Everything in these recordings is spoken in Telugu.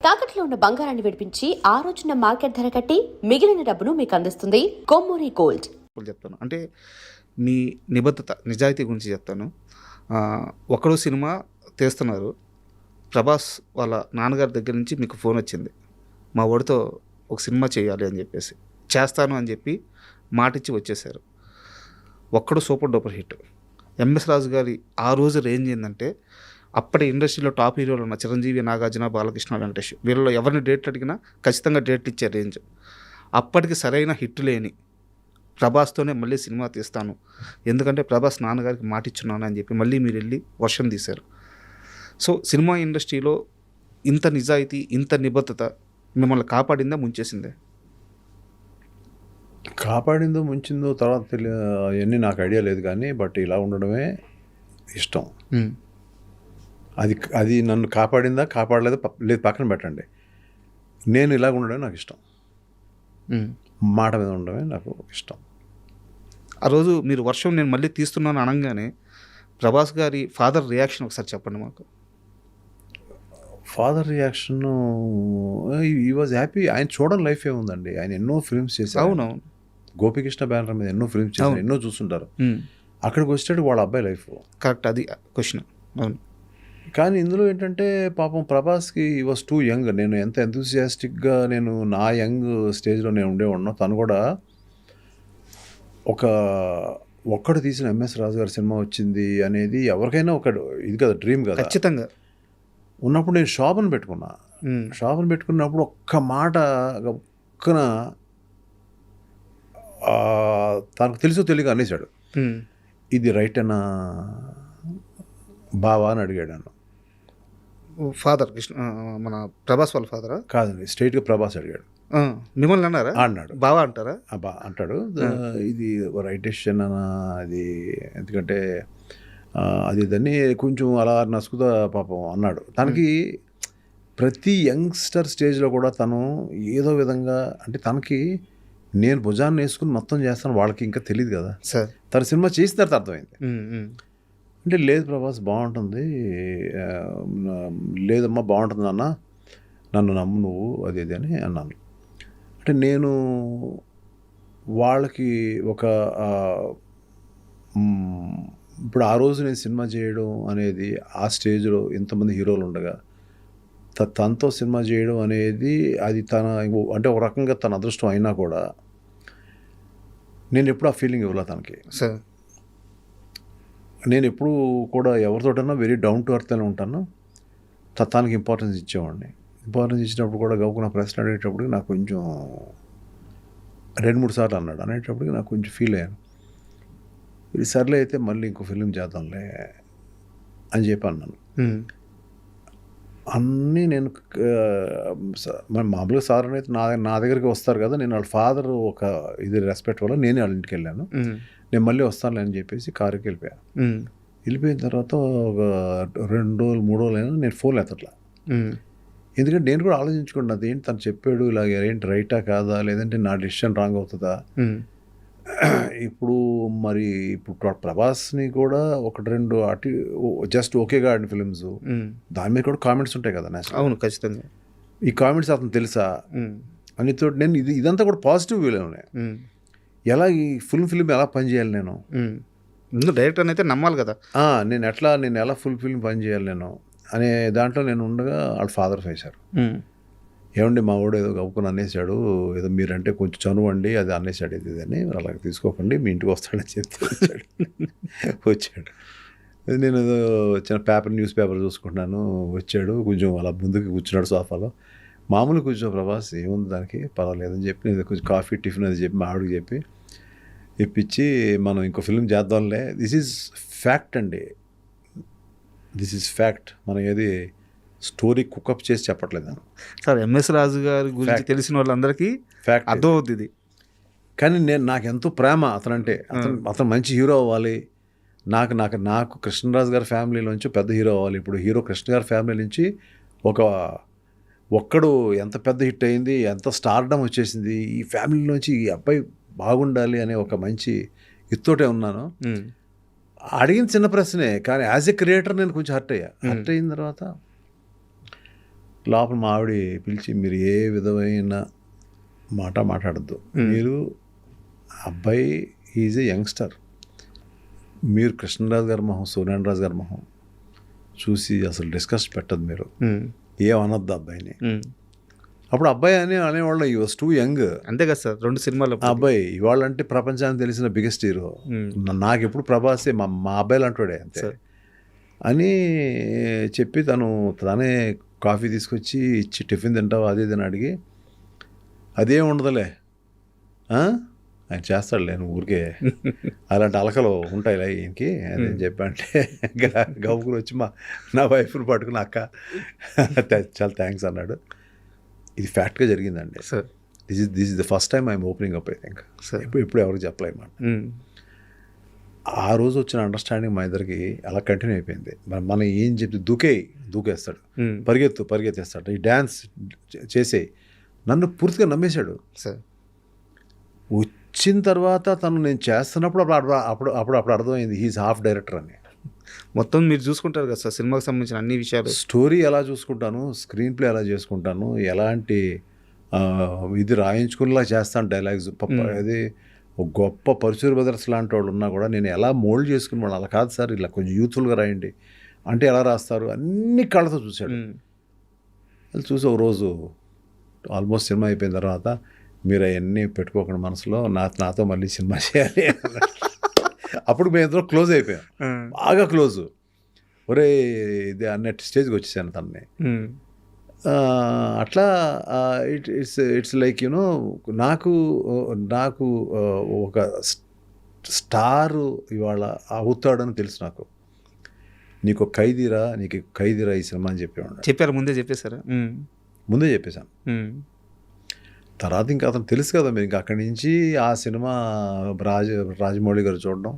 తాకట్లో ఉన్న బంగారాన్ని విడిపించి ఆ రోజున మార్కెట్ ధర కట్టి మిగిలిన డబ్బును మీకు అందిస్తుంది కొమ్మూరి గోల్డ్. చెప్తాను అంటే మీ నిబద్ధత నిజాయితీ గురించి చెప్తాను. ఒకడు సినిమా తీస్తున్నారు, ప్రభాస్ వాళ్ళ నాన్నగారి దగ్గర నుంచి మీకు ఫోన్ వచ్చింది, మా వాడితో ఒక సినిమా చేయాలి అని చెప్పేసి, చేస్తాను అని చెప్పి మాటిచ్చి వచ్చేసారు. ఒక్కడు సూపర్ డూపర్ హిట్. ఎంఎస్ రాజు గారి ఆ రోజు రేంజ్ ఏంటంటే, అప్పటి ఇండస్ట్రీలో టాప్ హీరోలు ఉన్న చిరంజీవి, నాగార్జున, బాలకృష్ణ, వెంకటేష్ వీళ్ళలో ఎవరిని డేట్లు అడిగినా ఖచ్చితంగా డేట్లు ఇచ్చే రేంజ్. అప్పటికి సరైన హిట్ లేని ప్రభాస్తోనే మళ్ళీ సినిమా తీస్తాను, ఎందుకంటే ప్రభాస్ నాన్నగారికి మాటిచ్చున్నాను అని చెప్పి మళ్ళీ మీరు వెళ్ళి వర్షం తీశారు. సో సినిమా ఇండస్ట్రీలో ఇంత నిజాయితీ, ఇంత నిబద్ధత మిమ్మల్ని కాపాడిందా, ముంచేసిందే? కాపాడిందో ముంచిందో తర్వాత అవన్నీ నాకు ఐడియా లేదు, కానీ బట్ ఇలా ఉండడమే ఇష్టం. అది నన్ను కాపాడిందా కాపాడలేదా లేదు పక్కన పెట్టండి, నేను ఇలా ఉండడమే నాకు ఇష్టం. మాట మీద ఉండడమే నాకు ఇష్టం. ఆ రోజు మీరు వర్షం నేను మళ్ళీ తీస్తున్నాను అనగానే ప్రభాస్ గారి ఫాదర్ రియాక్షన్ ఒకసారి చెప్పండి మాకు. ఫాదర్ రియాక్షన్, ఈ వాజ్ హ్యాపీ. ఆయన చూడని లైఫ్ ఏముందండి, ఆయన ఎన్నో ఫిల్మ్స్ చేశారు. అవునవును, గోపికృష్ణ బ్యానర్ మీద ఎన్నో ఫిల్మ్స్ చేశారు, ఎన్నో చూస్తుంటారు. అక్కడికి వచ్చాడు వాళ్ళ అబ్బాయి లైఫ్. కరెక్ట్, అది క్వశ్చన్. అవును, కానీ ఇందులో ఏంటంటే పాపం ప్రభాస్కి ఈ వాజ్ టూ యంగ్. నేను ఎంత ఎంతూసియాస్టిక్గా నేను నా యంగ్ స్టేజ్లో నేను ఉండేవాడినో, తను కూడా ఒక్కడు తీసిన ఎంఎస్ రాజు గారి సినిమా వచ్చింది అనేది ఎవరికైనా ఒక ఇది కదా, డ్రీమ్ కదా. ఖచ్చితంగా. ఉన్నప్పుడు నేను షాప్ని పెట్టుకున్నా. షాప్ని పెట్టుకున్నప్పుడు ఒక్క మాట ఒక్కన తనకు తెలుసో తెలియక అనేసాడు, ఇది రైట్ అన్నా బావా అని అడిగాడు నన్ను. ఫాదర్ కృష్ణ, మన ప్రభాస్ వాళ్ళ ఫాదరా? కాదండి, స్ట్రైట్గా ప్రభాస్ అడిగాడు. మిమ్మల్ని అన్నారా? అన్నాడు. బావా అంటారా? అంటాడు, ఇది రైట్ డెసిషన్ అన్న, అది ఎందుకంటే అది దాన్ని కొంచెం అలా నసుకుతా పాపం అన్నాడు. తనకి ప్రతి యంగ్స్టర్ స్టేజ్లో కూడా తను ఏదో విధంగా, అంటే తనకి నేను భుజాన్ని వేసుకుని మొత్తం చేస్తాను, వాళ్ళకి ఇంకా తెలియదు కదా సార్. తన సినిమా చేసిన తర్వాత అర్థమైంది. అంటే లేదు ప్రభాస్ బాగుంటుంది, లేదమ్మా బాగుంటుంది అన్న, నన్ను నమ్ము నువ్వు, అది ఇది అని అన్నాను. అంటే నేను వాళ్ళకి ఒక ఇప్పుడు ఆ రోజు నేను సినిమా చేయడం అనేది, ఆ స్టేజ్లో ఇంతమంది హీరోలు ఉండగా తనతో సినిమా చేయడం అనేది, అది తన అంటే ఒక రకంగా తన అదృష్టం అయినా కూడా నేను ఎప్పుడు ఆ ఫీలింగ్ ఇవ్వలే తనకి. సార్ నేను ఎప్పుడు కూడా ఎవరితోటన్నా వెరీ డౌన్ టు ఎర్త్ అని ఉంటాను. తనకి ఇంపార్టెన్స్ ఇచ్చేవాడిని. ఇంపార్టెన్స్ ఇచ్చినప్పుడు కూడా గౌకున్న ప్రశ్న అడిగేటప్పటికి నాకు కొంచెం 2-3 సార్లు అన్నాడు. అనేటప్పటికి నాకు కొంచెం ఫీల్ అయ్యాను. ఇది సర్లే అయితే మళ్ళీ ఇంకో ఫిలిం చేద్దాంలే అని చెప్పి అన్నాను. అన్నీ నేను మామూలుగా సాధారణ అయితే నా దగ్గరికి వస్తారు కదా, నేను వాళ్ళ ఫాదర్ ఒక ఇది రెస్పెక్ట్ వల్ల నేనే వాళ్ళ ఇంటికి వెళ్ళాను. నేను మళ్ళీ వస్తానులే అని చెప్పేసి కారుకి వెళ్ళిపోయాను. వెళ్ళిపోయిన తర్వాత ఒక 2 రోజులు 3 రోజులు అయినా నేను ఫోన్ ఎత్తట్లా. ఎందుకంటే నేను కూడా ఆలోచించుకున్నాను, అదేంటి తను చెప్పాడు ఇలాగ, ఏంటి రైటా కాదా, లేదంటే నా డెసిషన్ రాంగ్ అవుతుందా. ఇప్పుడు ప్రభాస్ని కూడా 1-2 అటు జస్ట్ ఓకేగా ఆడిన ఫిల్మ్స్, దాని మీద కూడా కామెంట్స్ ఉంటాయి కదా. అవును, ఖచ్చితంగా. ఈ కామెంట్స్ అతను తెలుసా అని తోటి నేను ఇదంతా కూడా పాజిటివ్ వ్యూలో ఉన్నాయి. ఎలా ఈ ఫిల్మ్ ఎలా పనిచేయాలి నేను, డైరెక్టర్ అయితే నమ్మాలి కదా, నేను ఎలా ఫుల్ ఫిల్మ్ పనిచేయాలి నేను అనే దాంట్లో నేను ఉండగా వాళ్ళ ఫాదర్ వేశారు. ఏమండి మా వాడు ఏదో గవ్వుకుని అనేసాడు, ఏదో మీరంటే కొంచెం చనువండి, అది అనేసాడు, ఇది అని అలాగ తీసుకోకండి, మీ ఇంటికి వస్తాడని చెప్తే వచ్చాడు. నేను ఏదో చిన్న న్యూస్ పేపర్ చూసుకుంటున్నాను, వచ్చాడు, కొంచెం అలా ముందుకు కూర్చున్నాడు సోఫాలో. మామూలు కూర్చో ప్రభాస్, ఏముంది దానికి, పర్వాలేదని చెప్పి నేను కొంచెం కాఫీ టిఫిన్ అది చెప్పి మా ఆవిడకి చెప్పి ఇప్పించి మనం ఇంకో ఫిల్మ్ చేద్దాంలే. దిస్ ఈజ్ ఫ్యాక్ట్ అండి, దిస్ ఈజ్ ఫ్యాక్ట్. మనం ఏది స్టోరీ కుకప్ చేసి చెప్పట్లేదు సార్. ఎంఎస్ రాజు గారి గురించి తెలిసిన వాళ్ళందరికీ ఫ్యాక్ట్ అర్థం అవుతుంది. కానీ నాకు ఎంతో ప్రేమ అతనంటే. అతను మంచి హీరో అవ్వాలి. నాకు కృష్ణరాజు గారి ఫ్యామిలీలోంచి పెద్ద హీరో అవ్వాలి. ఇప్పుడు హీరో కృష్ణ గారి ఫ్యామిలీ నుంచి ఒక్కడు ఎంత పెద్ద హిట్ అయింది, ఎంత స్టార్డమ్ వచ్చేసింది, ఈ ఫ్యామిలీలోంచి ఈ అబ్బాయి బాగుండాలి అనే ఒక మంచి ఇత్తోటే ఉన్నాను. అడిగిన చిన్న ప్రశ్నే, కానీ యాజ్ ఎ క్రియేటర్ నేను కొంచెం హర్ట్ అయిన తర్వాత లోపల మా ఆవిడ పిలిచి మీరు ఏ విధమైన మాట మాట్లాడద్దు, మీరు అబ్బాయి ఈజ్ ఏ యంగ్స్టర్, మీరు కృష్ణరాజు గారి మొహం సూర్యనారాయణ రాజు గారి మొహం చూసి అసలు డిస్కస్ పెట్టద్దు, మీరు ఏమనొద్దు అబ్బాయిని. అప్పుడు అబ్బాయి అనేవాళ్ళు ఈ వాజ్ టూ యంగ్. అంతే కదా సార్, 2 సినిమాలు అబ్బాయి ఇవాళ అంటే ప్రపంచానికి తెలిసిన బిగ్గెస్ట్ హీరో. నాకు ఎప్పుడు ప్రభాసే మా అబ్బాయిలు అంటాడే అంతే అని చెప్పి తనే కాఫీ తీసుకొచ్చి ఇచ్చి టిఫిన్ తింటావు అది ఇది అని అడిగి, అదేం ఉండదులే ఆయన చేస్తాడులే నువ్వు ఊరికే అలాంటి అలకలు ఉంటాయిలే ఈయనకి అని చెప్పి అంటే గౌకులు వచ్చి నా వైఫ్ని పట్టుకుని అక్క చాలా థ్యాంక్స్ అన్నాడు. ఇది ఫ్యాక్ట్గా జరిగిందండి. Sir this is the first time I'm opening up I think. ఇప్పుడు ఎవరికి చెప్పలేమాట. ఆ రోజు వచ్చిన అండర్స్టాండింగ్ మా ఇద్దరికి అలా కంటిన్యూ అయిపోయింది. మనం ఏం చెప్తే దూకేస్తాడు, పరిగెత్తేస్తాడు, ఈ డ్యాన్స్ చేసేయి. నన్ను పూర్తిగా నమ్మేశాడు. సార్ వచ్చిన తర్వాత నేను చేస్తున్నప్పుడు అప్పుడు అర్థమైంది హీఈస్ హాఫ్ డైరెక్టర్ అని. మొత్తం మీరు చూసుకుంటారు కదా సార్ సినిమాకి సంబంధించిన అన్ని విషయాలు, స్టోరీ ఎలా చూసుకుంటాను, స్క్రీన్ ప్లే ఎలా చేసుకుంటాను, ఎలాంటి ఇది రాయించుకునేలా చేస్తాను డైలాగ్స్. అది ఒక గొప్ప పరుచూరి బ్రదర్స్ లాంటి వాళ్ళు ఉన్నా కూడా నేను ఎలా మోల్డ్ చేసుకుని వాళ్ళు అలా కాదు సార్ ఇలా కొంచెం యూత్ఫుల్గా రాయండి అంటే ఎలా రాస్తారు అన్ని కళ్ళతో చూశాడు. చూసి ఒక రోజు ఆల్మోస్ట్ సినిమా అయిపోయిన తర్వాత మీరు అవన్నీ పెట్టుకోకుండా మనసులో నాతో మళ్ళీ సినిమా చేయాలి. అప్పుడు మేము ఇద్దరు క్లోజ్ అయిపోయాం, బాగా క్లోజ్. ఒరే ఇది అన్నట్టు స్టేజ్కి వచ్చేసాను తనని. అట్లా ఇట్స్ లైక్ యూనో నాకు ఒక స్టారు ఇవాళ అవుతాడని తెలుసు నాకు. నీకు ఖైదీరా ఈ సినిమా అని చెప్పారు, ముందే చెప్పేశారా? ముందే చెప్పేశాను. తర్వాత ఇంకా అతను తెలుసు కదా మీరు, ఇంకా అక్కడి నుంచి ఆ సినిమా రాజమౌళి గారు చూడడం,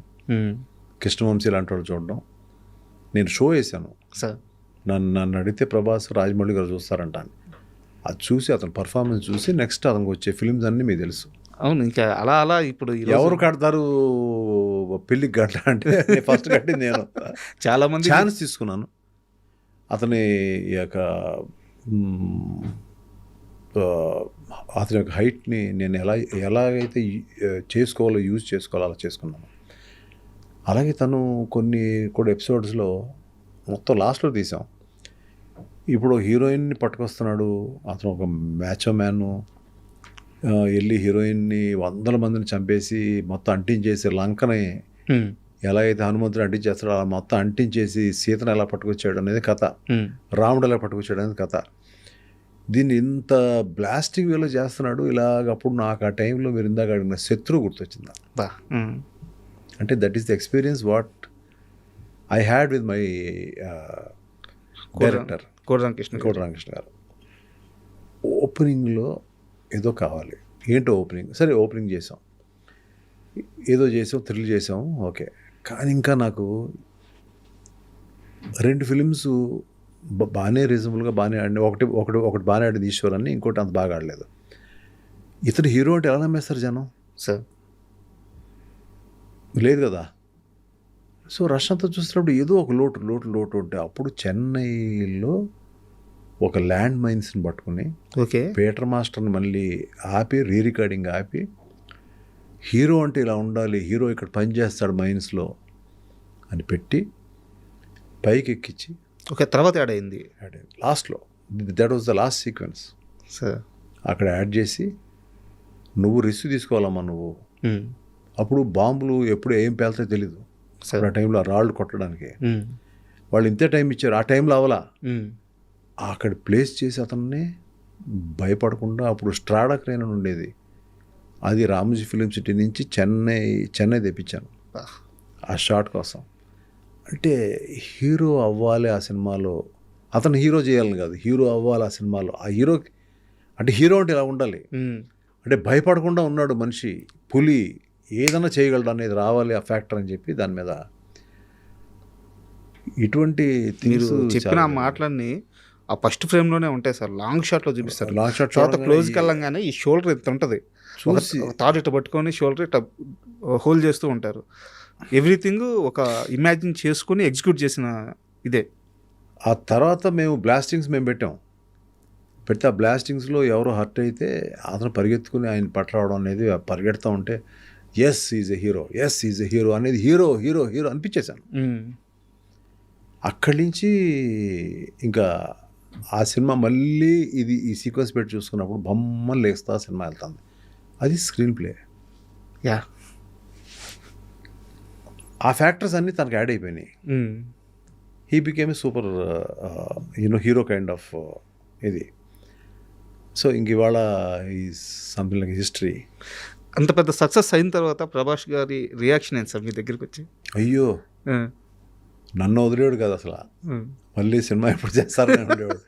కృష్ణవంశీ లాంటి వాళ్ళు చూడడం. నేను షో వేసాను సార్, నన్ను అడిగితే ప్రభాస్ రాజమౌళి గారు చూస్తారంట అని. అది చూసి అతను పర్ఫార్మెన్స్ చూసి నెక్స్ట్ అతనికి వచ్చే ఫిలిమ్స్ అన్నీ మీకు తెలుసు. అవును, ఇంకా అలా ఇప్పుడు ఎవరు కడతారు పెళ్ళికి గంట అంటే ఫస్ట్ కట్టింది నేను. చాలా మంది ఛాన్స్ తీసుకున్నాను. అతని యొక్క అతని యొక్క హైట్ని నేను ఎలాగైతే యూజ్ చేసుకోవాలో అలా చేసుకున్నాను. అలాగే తను కొన్ని కూడా ఎపిసోడ్స్లో మొత్తం లాస్ట్లో తీసాం. ఇప్పుడు హీరోయిన్ని పట్టుకొస్తున్నాడు అతను, ఒక మ్యాచో మ్యాను వెళ్ళి హీరోయిన్ని 100 మందిని చంపేసి మొత్తం అంటించేసి లంకని ఎలా అయితే హనుమంతుడు అంటించేస్తాడో అలా మొత్తం అంటించేసి సీతను ఎలా పట్టుకొచ్చాడు అనేది కథ, రాముడు ఎలా పట్టుకొచ్చాడు అనేది కథ. దీన్ని ఇంత బ్లాస్టింగ్ వేలో చేస్తున్నాడు ఇలాగప్పుడు నాకు ఆ టైంలో మీరు ఇందాక అడిగిన శత్రువు గుర్తొచ్చిందా. అంటే that is the experience what I had with my director Kota Ramakrishna garu. ఓపెనింగ్లో ఏదో కావాలి, ఏంటో ఓపెనింగ్, సరే ఓపెనింగ్ చేసాం, ఏదో చేసాం, థ్రిల్ చేసాం, ఓకే. కానీ ఇంకా నాకు 2 ఫిలిమ్స్ బాగానే రీజనబుల్గా బాగానే ఆడిన, ఒకటి బాగానే ఆడింది ఈశ్వర్ అని, ఇంకోటి అంత బాగా ఆడలేదు. ఇతను హీరో అంటే ఎలా నమ్మేస్తారు జనం సార్? లేదు కదా. సో రష్ అంతా చూస్తున్నప్పుడు ఏదో ఒక లోటు ఉంటే అప్పుడు చెన్నైలో ఒక ల్యాండ్ మైన్స్ని పట్టుకుని ఓకే పీటర్ మాస్టర్ని మళ్ళీ ఆపి రికార్డింగ్ ఆపి, హీరో అంటే ఇలా ఉండాలి, హీరో ఇక్కడ పనిచేస్తాడు మైన్స్లో అని పెట్టి పైకి ఎక్కించి ఓకే తర్వాత యాడ్ అయింది లాస్ట్లో. That was the last sequence sir. అక్కడ యాడ్ చేసి నువ్వు రిస్క్ తీసుకోవాలమ్మా నువ్వు. అప్పుడు బాంబులు ఎప్పుడు ఏం పేలుతాయో తెలీదు. ఆ టైంలో రాళ్ళు కొట్టడానికి వాళ్ళు ఇంతే టైం ఇచ్చారు, ఆ టైంలో అవలా అక్కడ ప్లేస్ చేసి అతన్ని భయపడకుండా. అప్పుడు స్ట్రాడా క్రేన్ అని ఉండేది, అది రామోజీ ఫిలిం సిటీ నుంచి చెన్నై తెప్పించాను ఆ షాట్ కోసం. అంటే హీరో అవ్వాలి ఆ సినిమాలో, అతను హీరో చేయాలని కాదు, హీరో అవ్వాలి ఆ సినిమాలో. ఆ హీరో అంటే హీరో అంటే ఇలా ఉండాలి, అంటే భయపడకుండా ఉన్నాడు మనిషి, పులి ఏదైనా చేయగలడు అనేది రావాలి ఆ ఫ్యాక్టర్ అని చెప్పి దాని మీద ఇటువంటి మీరు చెప్పిన ఆ మాటలన్నీ ఆ ఫస్ట్ ఫ్రేమ్లోనే ఉంటాయి సార్. లాంగ్ షాట్లో చూపిస్తారు, లాంగ్ షాట్ తర్వాత క్లోజ్కి వెళ్ళంగానే ఈ షోల్డర్ ఎంత ఉంటుంది, థాట్ ఇట్లా పట్టుకొని షోల్డర్ ఇట్లా హోల్డ్ చేస్తూ ఉంటారు. ఎవ్రీథింగ్ ఒక ఇమాజిన్ చేసుకుని ఎగ్జిక్యూట్ చేసిన ఇదే. ఆ తర్వాత మేము బ్లాస్టింగ్స్ మేము పెట్టాం, పెడితే ఆ బ్లాస్టింగ్స్లో ఎవరో హర్ట్ అయితే అతను పరిగెత్తుకుని ఆయన పట్టరావడం అనేది పరిగెడుతూ ఉంటే S is a hero, S is a hero అనేది హీరో హీరో హీరో అనిపించేశాను. అక్కడి నుంచి ఇంకా ఆ సినిమా మళ్ళీ ఈ సీక్వెన్స్ పెట్టి చూసుకున్నప్పుడు బొమ్మలు లేస్తా సినిమా వెళ్తుంది. అది స్క్రీన్ ప్లే. యా, ఆ ఫ్యాక్టర్స్ అన్నీ తనకు యాడ్ అయిపోయినాయి. He became a super hero kind of ఇది. సో ఇంక ఇవాళ ఈ సంథింగ్ లైక్ హిస్టరీ. అంత పెద్ద సక్సెస్ అయిన తర్వాత ప్రభాస్ గారి రియాక్షన్ ఏంటి సార్ మీ దగ్గరికి వచ్చి? అయ్యో, నన్ను వదిలేడు కదా అసలు. మళ్ళీ సినిమా ఎప్పుడు చేస్తారని ఉండేవాడు.